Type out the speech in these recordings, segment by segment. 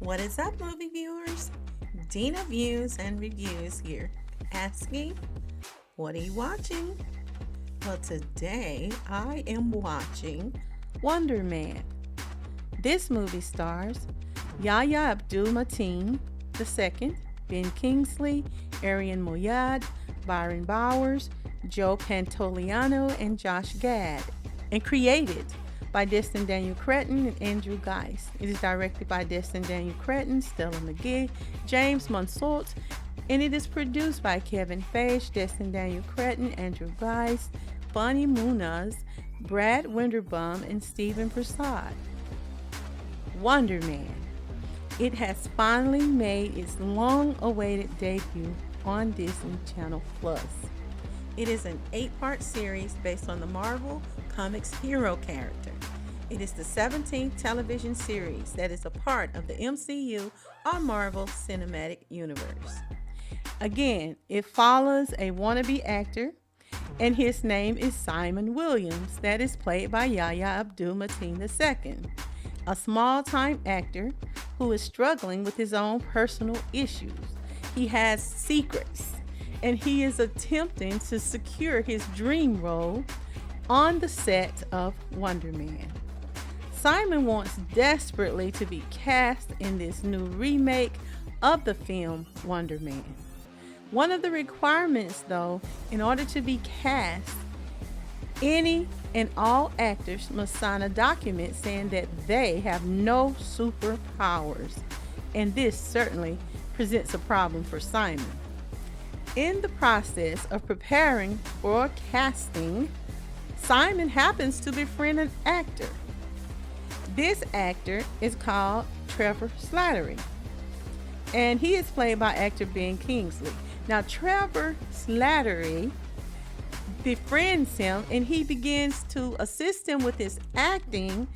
What is up, movie viewers? Dena Views and Reviews here, asking, what are you watching? Well, today I am watching Wonder Man. This movie stars Yahya Abdul-Mateen II, Ben Kingsley, Arian Moayed, Byron Bowers, Joe Pantoliano, and Josh Gad, and created by Destin Daniel Cretton and Andrew Geis. It is directed by Destin Daniel Cretton, Stella McGee, James Monsault, and it is produced by Kevin Feige, Destin Daniel Cretton, Andrew Geis, Bonnie Munaz, Brad Winderbaum, and Stephen Prasad. Wonder Man. It has finally made its long-awaited debut on Disney Channel Plus. It is an 8-part series based on the Marvel Comics hero character. It is the 17th television series that is a part of the MCU or Marvel Cinematic Universe. Again, it follows a wannabe actor, and his name is Simon Williams, that is played by Yahya Abdul-Mateen II, a small-time actor who is struggling with his own personal issues. He has secrets, and he is attempting to secure his dream role on the set of Wonder Man. Simon wants desperately to be cast in this new remake of the film Wonder Man. One of the requirements, though, in order to be cast, any and all actors must sign a document saying that they have no superpowers, and this certainly presents a problem for Simon. In the process of preparing for casting, Simon happens to befriend an actor. This actor is called Trevor Slattery, and he is played by actor Ben Kingsley. Now, Trevor Slattery befriends him, and he begins to assist him with his acting,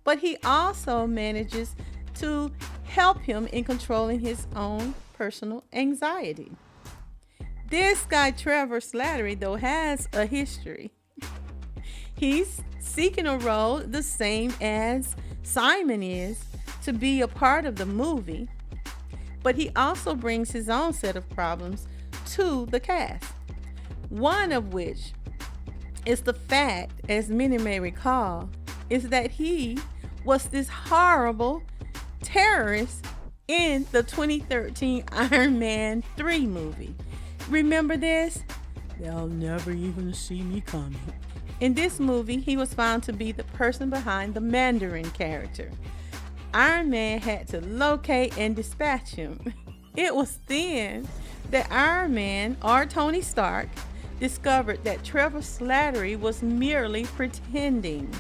but he also manages to help him in controlling his own personal anxiety. This guy, Trevor Slattery, though, has a history. He's seeking a role the same as Simon is to be a part of the movie, but he also brings his own set of problems to the cast. One of which is the fact, as many may recall, is that he was this horrible terrorist in the 2013 Iron Man 3 movie. Remember this? They'll never even see me coming. In this movie, he was found to be the person behind the Mandarin character. Iron Man had to locate and dispatch him. It was then that Iron Man, or Tony Stark, discovered that Trevor Slattery was merely pretending.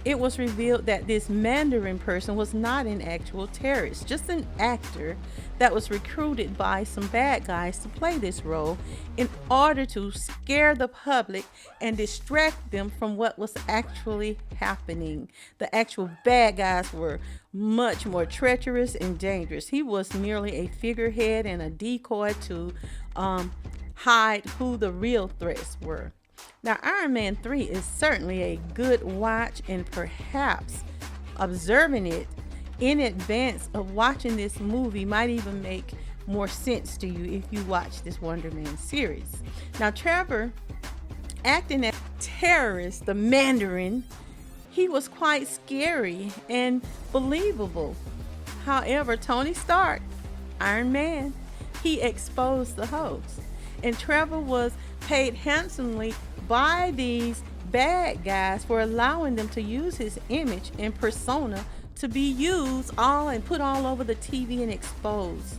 It was revealed that this Mandarin person was not an actual terrorist, just an actor that was recruited by some bad guys to play this role in order to scare the public and distract them from what was actually happening. The actual bad guys were much more treacherous and dangerous. He was merely a figurehead and a decoy to hide who the real threats were. Now, Iron Man 3 is certainly a good watch, and perhaps observing it in advance of watching this movie might even make more sense to you if you watch this Wonder Man series. Now, Trevor, acting as terrorist, the Mandarin, he was quite scary and believable. However, Tony Stark, Iron Man, he exposed the hoax, and Trevor was paid handsomely by these bad guys for allowing them to use his image and persona to be used and put all over the TV and exposed.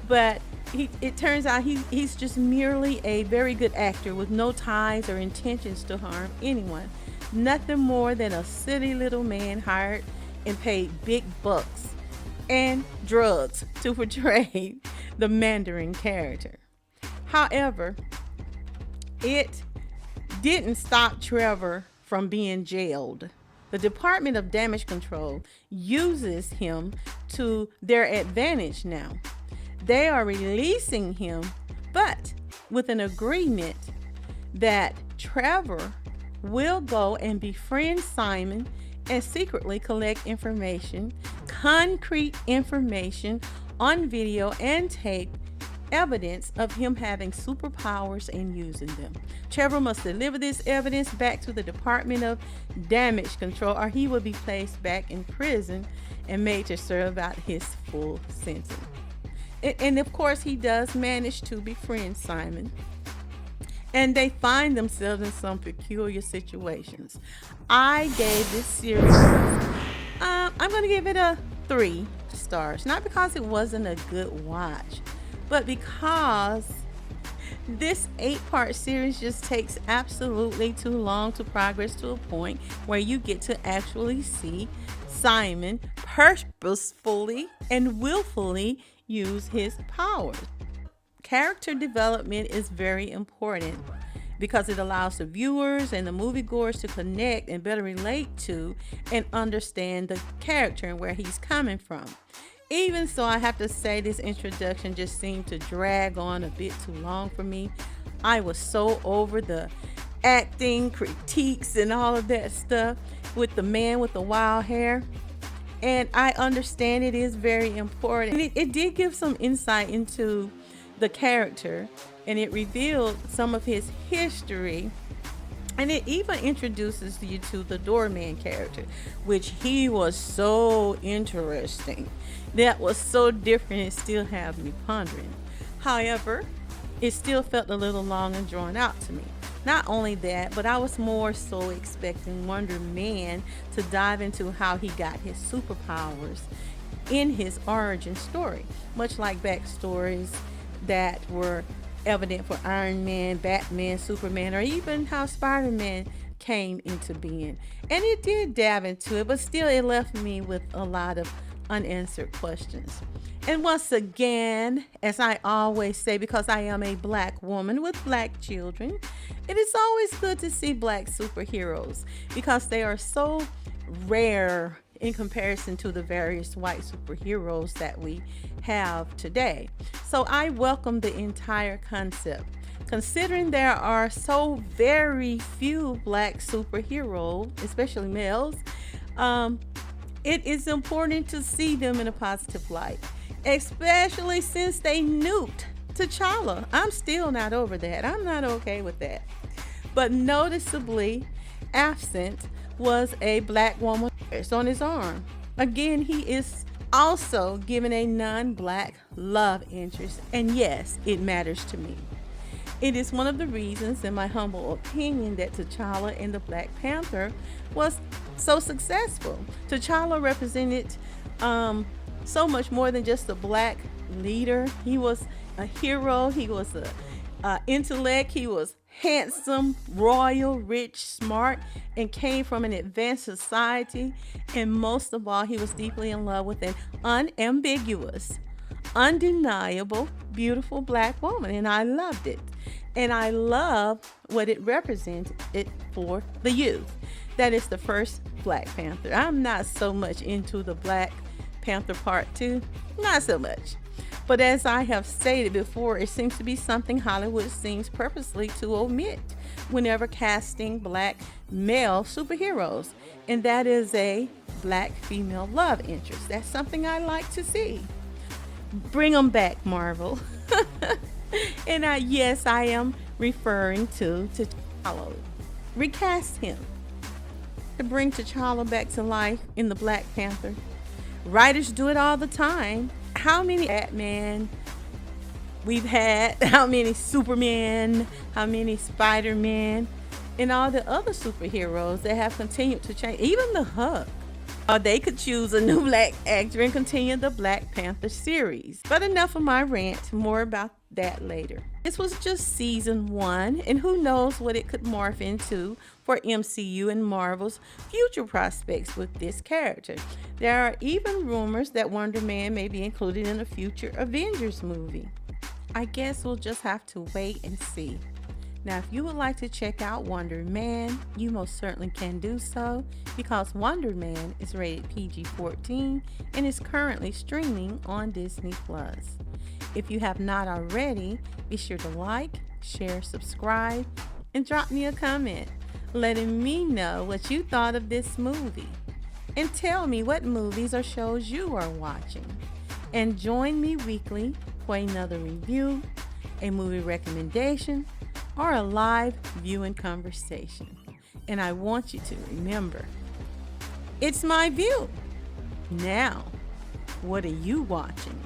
But it turns out he's just merely a very good actor with no ties or intentions to harm anyone. Nothing more than a silly little man hired and paid big bucks and drugs to portray the Mandarin character. However, it didn't stop Trevor from being jailed. The Department of Damage Control uses him to their advantage now. They are releasing him, but with an agreement that Trevor will go and befriend Simon and secretly collect information concrete information on video and tape, evidence of him having superpowers and using them. Trevor must deliver this evidence back to the Department of Damage Control, or he will be placed back in prison and made to serve out his full sentence. And of course, he does manage to befriend Simon, and they find themselves in some peculiar situations. I gave this series, I'm going to give it a 3 stars. Not because it wasn't a good watch, but because this 8-part series just takes absolutely too long to progress to a point where you get to actually see Simon purposefully and willfully use his powers. Character development is very important because it allows the viewers and the moviegoers to connect and better relate to and understand the character and where he's coming from. Even so, I have to say this introduction just seemed to drag on a bit too long for me. I was so over the acting, critiques, and all of that stuff with the man with the wild hair. And I understand it is very important. It did give some insight into the character, and it revealed some of his history, and it even introduces you to the doorman character, which he was so interesting. That was so different, it still has me pondering. However, it still felt a little long and drawn out to me. Not only that, but I was more so expecting Wonder Man to dive into how he got his superpowers in his origin story, much like backstories that were evident for Iron Man, Batman, Superman, or even how Spider-Man came into being. And it did dive into it, but still it left me with a lot of unanswered questions. And once again, as I always say, because I am a black woman with black children, it is always good to see black superheroes because they are so rare in comparison to the various white superheroes that we have today. So I welcome the entire concept. Considering there are so very few black superheroes, especially males, it is important to see them in a positive light, especially since they nuked T'Challa. I'm still not over that. I'm not okay with that. But noticeably absent was a black woman on his arm. Again, he is also given a non-black love interest, and yes, it matters to me. It is one of the reasons, in my humble opinion, that T'Challa in the Black Panther was so successful. T'Challa represented so much more than just a black leader. He was a hero. He was a intellect. He was handsome, royal, rich, smart, and came from an advanced society. And most of all, he was deeply in love with an unambiguous, undeniable, beautiful black woman, and I loved it. And I love what it represented for the youth. That is the first Black Panther. I'm not so much into the Black Panther Part 2, not so much. But as I have stated before, it seems to be something Hollywood seems purposely to omit whenever casting black male superheroes, and that is a black female love interest. That's something I like to see. Bring them back, Marvel. And yes, I am referring to T'Challa. Recast him to bring T'Challa back to life in the Black Panther. Writers do it all the time. How many Batman we've had, how many Superman, how many Spider-Man, and all the other superheroes that have continued to change, even the Hulk. Or they could choose a new black actor and continue the Black Panther series. But enough of my rant, more about that later. This was just season 1, and who knows what it could morph into for MCU and Marvel's future prospects with this character. There are even rumors that Wonder Man may be included in a future Avengers movie. I guess we'll just have to wait and see. Now, if you would like to check out Wonder Man, you most certainly can do so because Wonder Man is rated PG-14 and is currently streaming on Disney+. If you have not already, be sure to like, share, subscribe, and drop me a comment letting me know what you thought of this movie. and tell me what movies or shows you are watching. And join me weekly for another review, a movie recommendation, or a live viewing conversation. And I want you to remember, it's my view. Now, what are you watching?